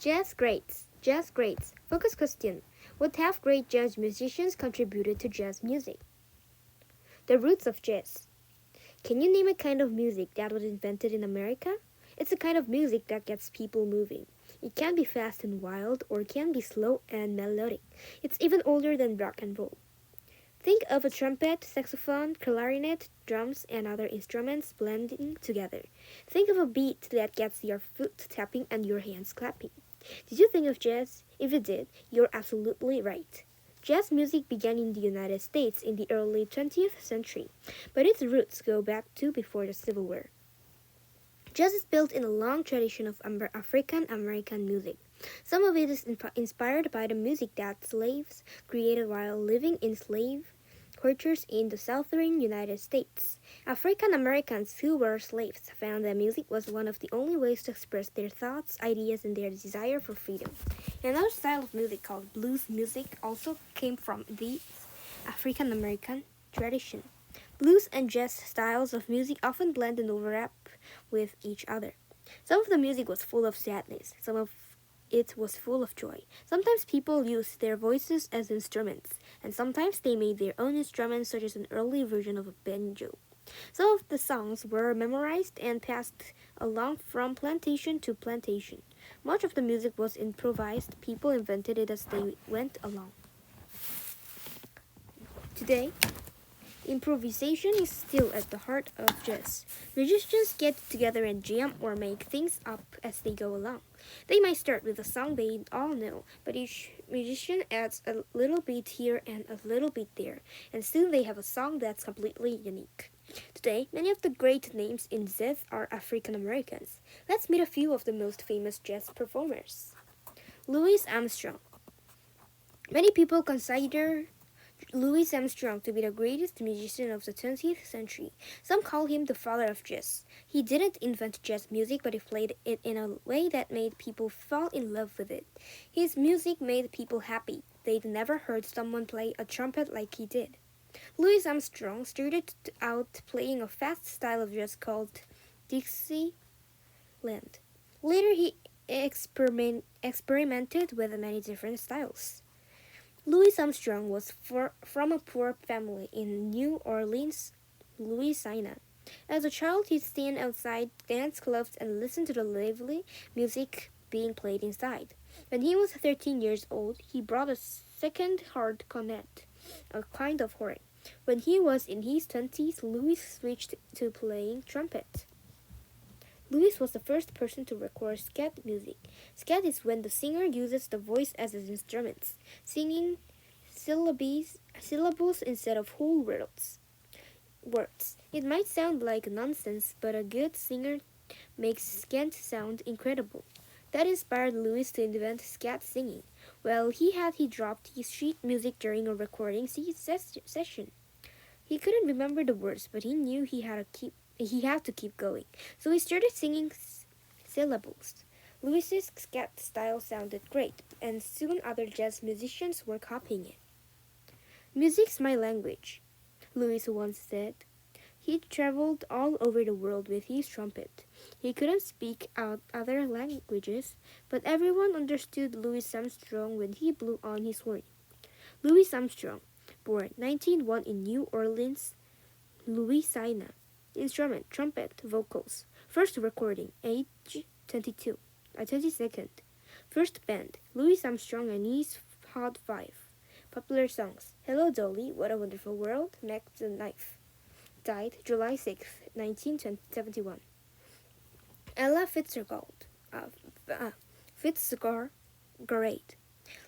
Jazz greats. Jazz greats. Focus question. What have great jazz musicians contributed to jazz music? The roots of jazz. Can you name a kind of music that was invented in America? It's a kind of music that gets people moving. It can be fast and wild or it can be slow and melodic. It's even older than rock and roll. Think of a trumpet, saxophone, clarinet, drums, and other instruments blending together. Think of a beat that gets your foot tapping and your hands clapping. Did you think of jazz? If you did, you're absolutely right. Jazz music began in the United States in the early 20th century, but its roots go back to before the Civil War. Jazz is built in a long tradition of African American music. Some of it is inspired by the music that slaves created while living in slave quarters in the southern United States. African Americans who were slaves found that music was one of the only ways to express their thoughts, ideas, and their desire for freedom. Another style of music called blues music also came from the African American tradition. Blues and jazz styles of music often blend and overlap with each other. Some of the music was full of sadness, some of it was full of joy. Sometimes people used their voices as instruments, and sometimes they made their own instruments, such as an early version of a banjo. Some of the songs were memorized and passed along from plantation to plantation. Much of the music was improvised. People invented it as they went along. Today, improvisation is still at the heart of jazz. Musicians get together and jam or make things up as they go along. They might start with a song they all know, but each musician adds a little bit here and a little bit there, and soon they have a song that's completely unique. Today, many of the great names in jazz are African Americans. Let's meet a few of the most famous jazz performers. Louis Armstrong. Many people consider Louis Armstrong to be the greatest musician of the 20th century. Some call him the father of jazz. He didn't invent jazz music, but he played it in a way that made people fall in love with it. His music made people happy. They'd never heard someone play a trumpet like he did. Louis Armstrong started out playing a fast style of jazz called Dixieland. Later, he experimented with many different styles. Louis Armstrong was from a poor family in New Orleans, Louisiana. As a child, he'd stand outside dance clubs and listen to the lively music being played inside. When he was 13 years old, he bought a second-hand cornet, a kind of horn. When he was in his 20s, Louis switched to playing trumpet. Louis was the first person to record scat music. Scat is when the singer uses the voice as his instrument, singing syllables instead of whole words. It might sound like nonsense, but a good singer makes scat sound incredible. That inspired Louis to invent scat singing. Well, he dropped his sheet music during a recording session. He couldn't remember the words, but he knew he had to keep going. So he started singing syllables. Louis's scat style sounded great, and soon other jazz musicians were copying it. Music's my language, Louis once said. He traveled all over the world with his trumpet. He couldn't speak out other languages, but everyone understood Louis Armstrong when he blew on his horn. Louis Armstrong, born 1901 in New Orleans, Louisiana. Instrument, trumpet, vocals. First recording, age 22nd. First band, Louis Armstrong and his Hot Five. Popular songs, Hello Dolly, What a Wonderful World, Mac the Knife. Died July 6, 1971. Ella Fitzgerald. Fitzgerald.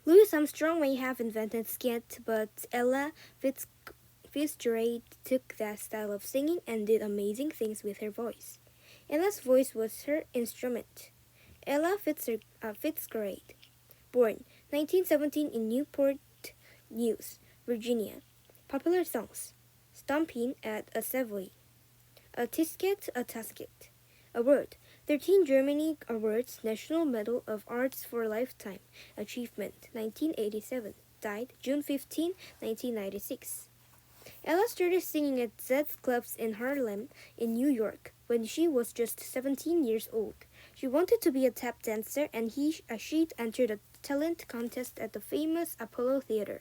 Louis Armstrong may have invented scat, but Ella Fitzgerald took that style of singing and did amazing things with her voice. Ella's voice was her instrument. Ella Fitzgerald, born 1917 in Newport News, Virginia. Popular songs: Stomping at a Savoy, A Tisket, a Tasket, Award, 13 Germany Awards, National Medal of Arts for Lifetime Achievement, 1987. Died June 15, 1996. Ella started singing at jazz clubs in Harlem, in New York, when she was just 17 years old. She wanted to be a tap dancer, and she entered a talent contest at the famous Apollo Theater.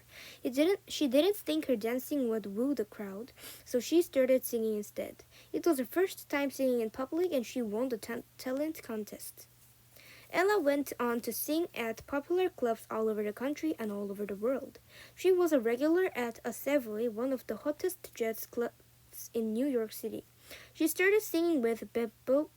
She didn't think her dancing would woo the crowd, so she started singing instead. It was her first time singing in public, and she won the talent contest. Ella went on to sing at popular clubs all over the country and all over the world. She was a regular at a Savoy, one of the hottest jazz clubs in New York City. She started singing with bebop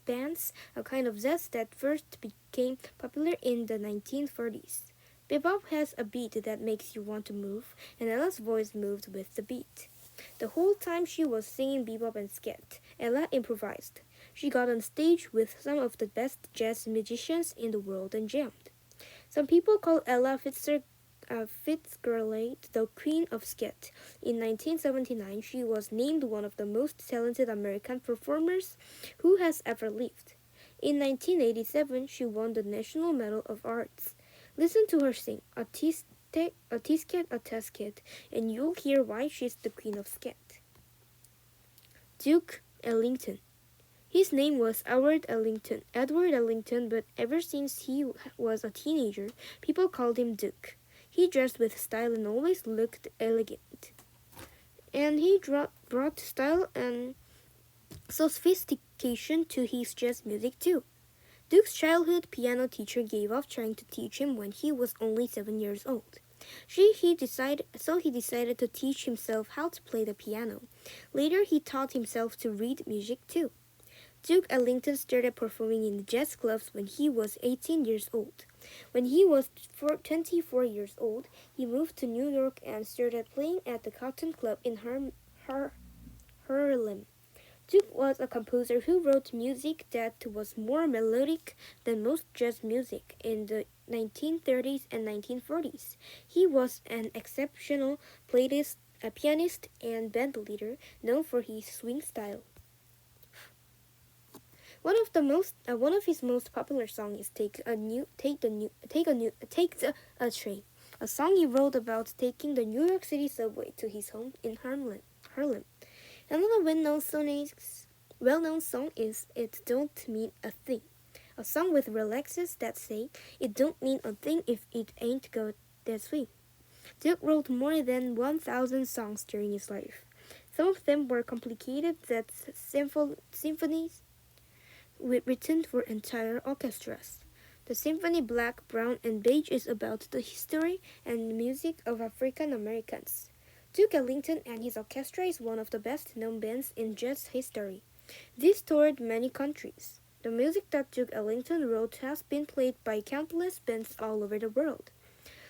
bands, a kind of jazz that first became popular in the 1940s. Bebop has a beat that makes you want to move, and Ella's voice moved with the beat. The whole time she was singing bebop and scat, Ella improvised. She got on stage with some of the best jazz musicians in the world and jammed. Some people call Ella Fitzgerald the Queen of Scat. In 1979, she was named one of the most talented American performers who has ever lived. In 1987, she won the National Medal of Arts. Listen to her sing a Tisket, a Tasket, and you'll hear why she's the Queen of Scat. Duke Ellington. His name was Edward Ellington, but ever since he was a teenager, people called him Duke. He dressed with style and always looked elegant. And he brought style and sophistication to his jazz music too. Duke's childhood piano teacher gave up trying to teach him when he was only 7 years old. He decided to teach himself how to play the piano. Later, he taught himself to read music too. Duke Ellington started performing in jazz clubs when he was 18 years old. When he was 24 years old, he moved to New York and started playing at the Cotton Club in Harlem. Duke was a composer who wrote music that was more melodic than most jazz music in the 1930s and 1940s. He was an exceptional pianist and band leader, known for his swing style. One of his most popular songs is "Take a Train," a song he wrote about taking the New York City subway to his home in Harlem. Another well-known song is "It Don't Mean a Thing," a song with lyrics that say, "It don't mean a thing if it ain't got that swing." Duke wrote more than 1,000 songs during his life. Some of them were complicated symphonies written for entire orchestras. The Symphony Black, Brown, and Beige is about the history and music of African Americans. Duke Ellington and his orchestra is one of the best-known bands in jazz history. This toured many countries. The music that Duke Ellington wrote has been played by countless bands all over the world.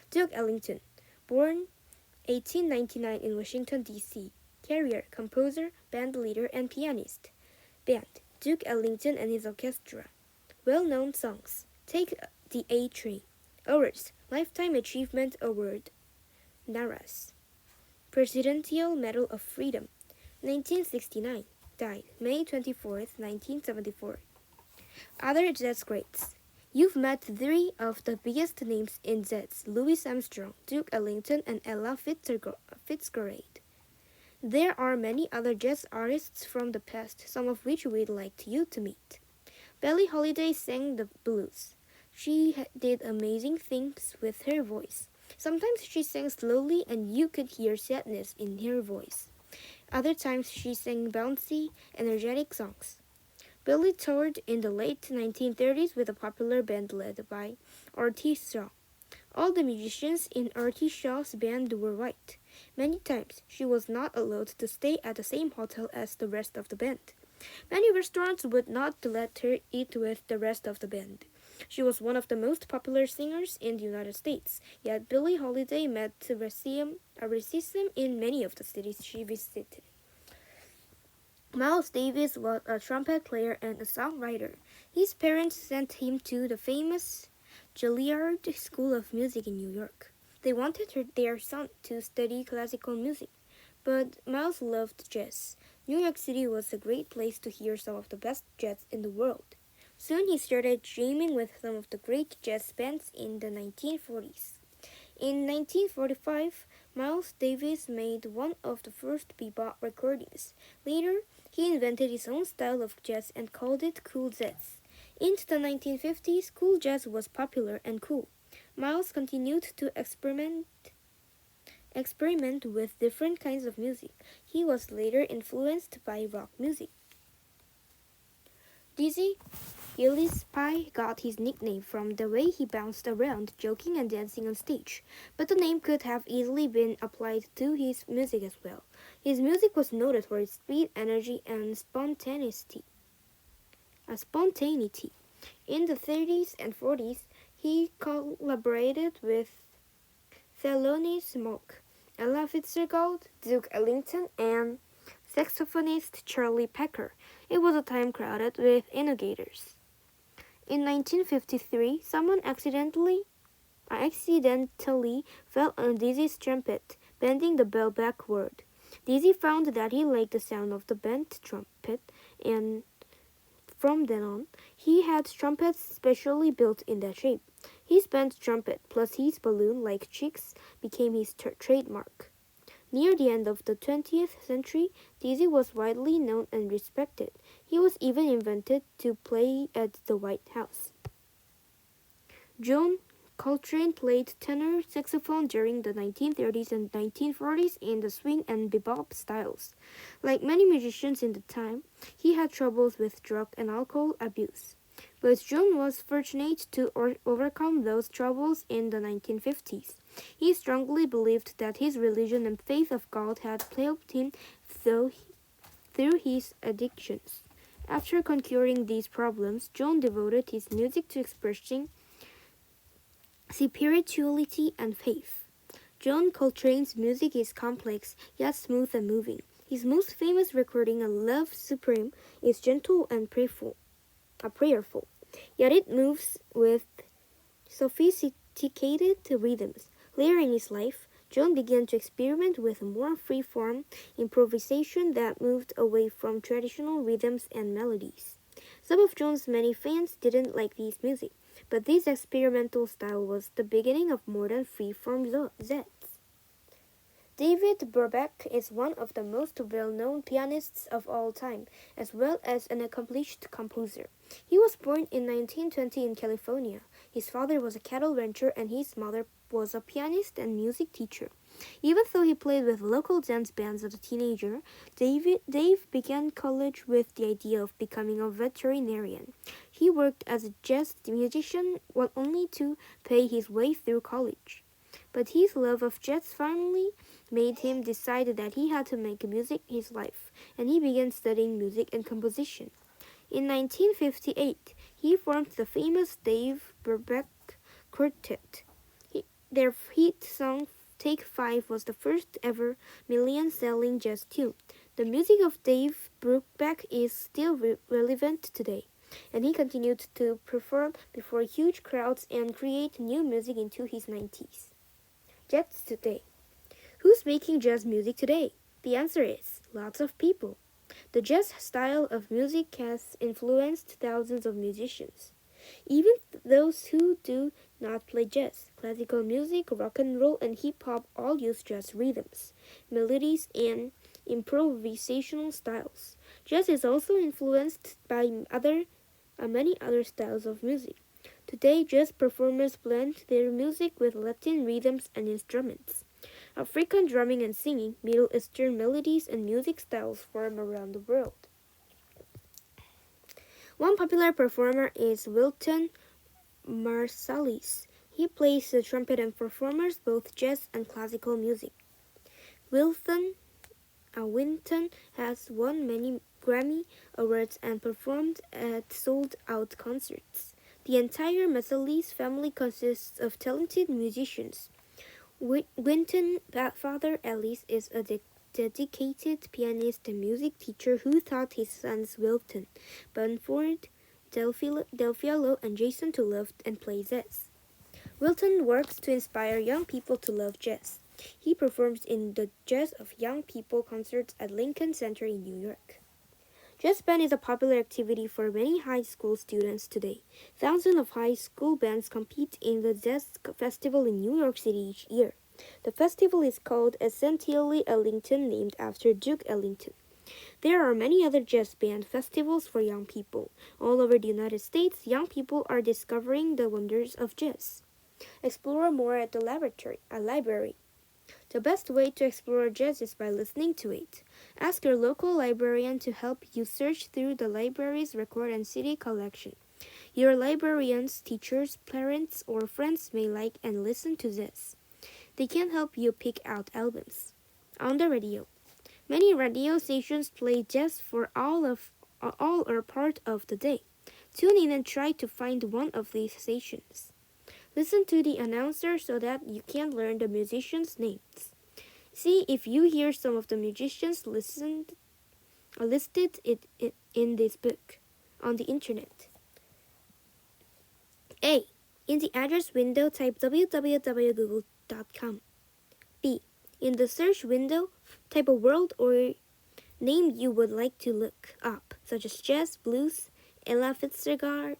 Duke Ellington, born 1899 in Washington, D.C., carrier, composer, band leader, and pianist. Band, Duke Ellington and his orchestra. Well-known songs: "Take the A Train," Awards, Lifetime Achievement Award, NARAS. Presidential Medal of Freedom, 1969. Died May 24, 1974. Other jazz greats. You've met three of the biggest names in jazz: Louis Armstrong, Duke Ellington, and Ella Fitzgerald. There are many other jazz artists from the past, some of which we'd like you to meet. Billie Holiday sang the blues. She did amazing things with her voice. Sometimes she sang slowly and you could hear sadness in her voice. Other times she sang bouncy, energetic songs. Billie toured in the late 1930s with a popular band led by Artie Shaw. All the musicians in Artie Shaw's band were white. Many times she was not allowed to stay at the same hotel as the rest of the band. Many restaurants would not let her eat with the rest of the band. She was one of the most popular singers in the United States, yet Billie Holiday met racism in many of the cities she visited. Miles Davis was a trumpet player and a songwriter. His parents sent him to the famous Juilliard School of Music in New York. They wanted their son to study classical music, but Miles loved jazz. New York City was a great place to hear some of the best jazz in the world. Soon he started jamming with some of the great jazz bands in the 1940s. In 1945, Miles Davis made one of the first bebop recordings. Later, he invented his own style of jazz and called it cool jazz. Into the 1950s, cool jazz was popular and cool. Miles continued to experiment with different kinds of music. He was later influenced by rock music. Dizzy Gillespie got his nickname from the way he bounced around, joking and dancing on stage, but the name could have easily been applied to his music as well. His music was noted for its speed, energy, and spontaneity. In the 30s and 40s, he collaborated with Thelonious Monk, Ella Fitzgerald, Duke Ellington, and saxophonist Charlie Parker. It was a time crowded with innovators. In 1953, someone accidentally fell on Dizzy's trumpet, bending the bell backward. Dizzy found that he liked the sound of the bent trumpet, and from then on, he had trumpets specially built in that shape. His bent trumpet plus his balloon-like cheeks became his trademark. Near the end of the 20th century, Dizzy was widely known and respected. He was even invited to play at the White House. John Coltrane played tenor saxophone during the 1930s and 1940s in the swing and bebop styles. Like many musicians in the time, he had troubles with drug and alcohol abuse. But John was fortunate to overcome those troubles in the 1950s. He strongly believed that his religion and faith of God had helped him through his addictions. After conquering these problems, John devoted his music to expressing spirituality and faith. John Coltrane's music is complex yet smooth and moving. His most famous recording, "A Love Supreme," is gentle and prayerful, yet it moves with sophisticated rhythms. Later in his life, John began to experiment with more free-form improvisation that moved away from traditional rhythms and melodies. Some of John's many fans didn't like this music, but this experimental style was the beginning of modern free-form jazz. David Brubeck is one of the most well-known pianists of all time, as well as an accomplished composer. He was born in 1920 in California. His father was a cattle rancher and his mother was a pianist and music teacher. Even though he played with local dance bands as a teenager, Dave began college with the idea of becoming a veterinarian. He worked as a jazz musician only to pay his way through college. But his love of jazz finally made him decide that he had to make music his life, and he began studying music and composition. In 1958, he formed the famous Dave Brubeck Quartet. Their hit song Take 5 was the first ever million-selling jazz tune. The music of Dave Brubeck is still relevant today, and he continued to perform before huge crowds and create new music into his 90s. Jazz today. Who's making jazz music today? The answer is lots of people. The jazz style of music has influenced thousands of musicians. Even those who do not play jazz, classical music, rock and roll, and hip-hop all use jazz rhythms, melodies, and improvisational styles. Jazz is also influenced by many other styles of music. Today, jazz performers blend their music with Latin rhythms and instruments. African drumming and singing, Middle Eastern melodies, and music styles form around the world. One popular performer is Wynton Marsalis. He plays the trumpet and performs both jazz and classical music. Wynton has won many Grammy Awards and performed at sold-out concerts. The entire Marsalis family consists of talented musicians. Wynton's father, Ellis, is a dedicated pianist and music teacher who taught his sons Wynton, Bunford, Delfiello, and Jason to love and play jazz. Wynton works to inspire young people to love jazz. He performs in the Jazz of Young People concerts at Lincoln Center in New York. Jazz band is a popular activity for many high school students today. Thousands of high school bands compete in the Jazz Festival in New York City each year. The festival is called Essentially Ellington, named after Duke Ellington. There are many other jazz band festivals for young people. All over the United States, young people are discovering the wonders of jazz. Explore more at the library. The best way to explore jazz is by listening to it. Ask your local librarian to help you search through the library's record and CD collection. Your librarians, teachers, parents, or friends may like and listen to this. They can help you pick out albums. On the radio. Many radio stations play jazz for all or part of the day. Tune in and try to find one of these stations. Listen to the announcer so that you can learn the musicians' names. See if you hear some of the musicians listed in this book on the internet. A. In the address window, type www.google.com. B. In the search window, type a word or name you would like to look up, such as jazz, blues, Ella Fitzgerald,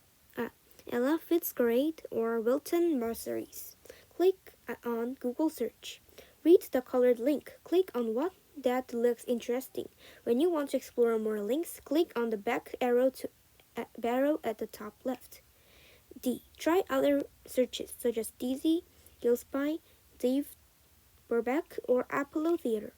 or Wilton Marsalis. Click on Google Search. Read the colored link. Click on what that looks interesting. When you want to explore more links, click on the back arrow at the top left. D. Try other searches such as Dizzy, Gillespie, Dave Brubeck, or Apollo Theater.